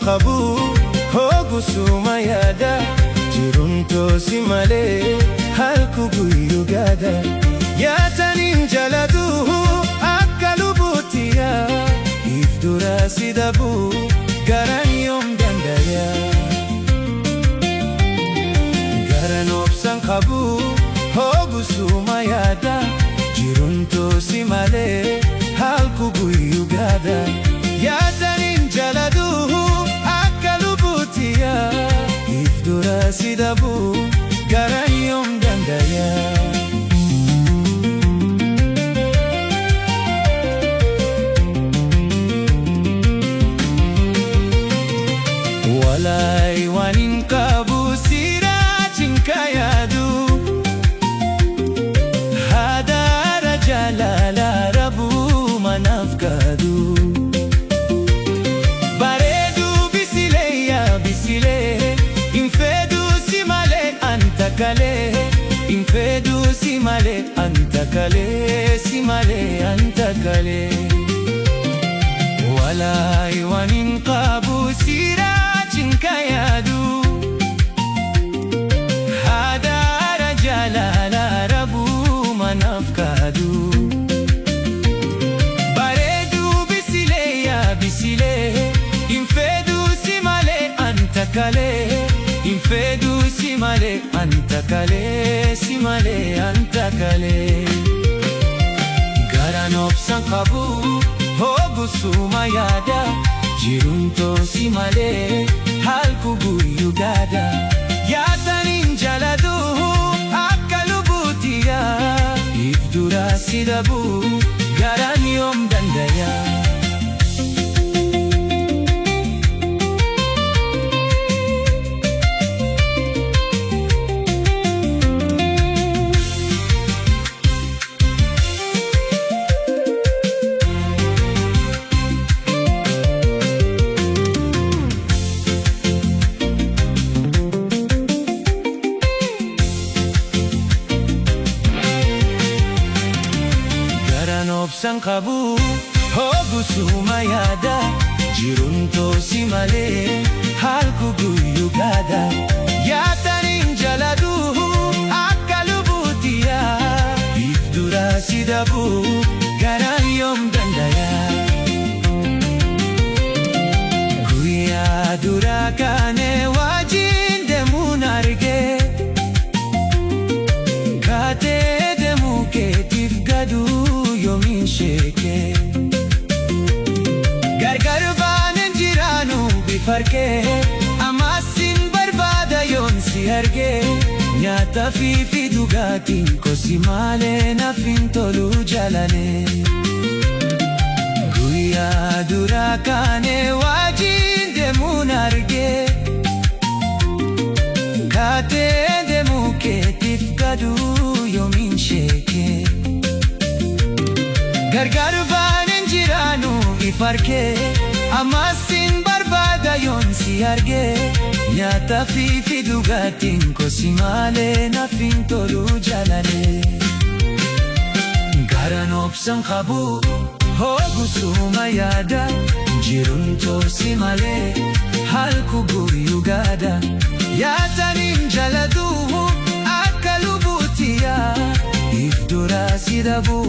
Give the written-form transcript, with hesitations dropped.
qabu hoogusuma yaada jiruun toosi malee halku guyyuu gaada yaataniin jalatu akka lubuttiyaa if dura si dabu garan yoom dandaya garan obsan qabu hoogusuma yaada jiruun toosi malee halku guyyuu gaada yaataniin jalatu akka lubuttiyaa if dura si dabu garan yoom dandaya walai wanin qabu siraatin kayadu hadara jalala rabu manafkadu bareedu bisileya bisile infedu simale antakale infedu simale antakale simale antakale walai wanin qabu siraatin kayadu hadara jalala rabu manafkadu bareedu bisileya bisile infedu simale antakale infedu simale antakale simale antakale garan obsan qabu hoogusuma yaada jiruun toosi malee halku guyyuu gaada yaataniin jalatu akka lubuttiyaa if dura si dabu garan yoom dandaya obsan qabu hoogusuma yaada jiruun toosi malee halku guyyuu gaada yaataniin jalatu akka lubuttiyaa if dura si dabu garan yoom dandaya guyyaa dura kaane wajjin deemuun arge kaatee deemuu keetiif gadu yoomin sheeke gargar baanen jiraanu bifarkee amaasin barbaada yoon si arge nyaata fi dhugaatiin kosi malee nafin tolu jalane guyyaa dura kaane wajjin deemuun arge kaatee deemuu keetiif gadu yoomin sheeke gargar baanen jiraanu ifarkee amaasin barbaada yoon si arge nyaata fi dhugaatiin kosi malee nafin tolu jalane garan obsan qabu hoogusuma yaada jiruun toosi malee halku guyyuu gaada yaataniin jalatu akka lubuttiyaa if dura si dabu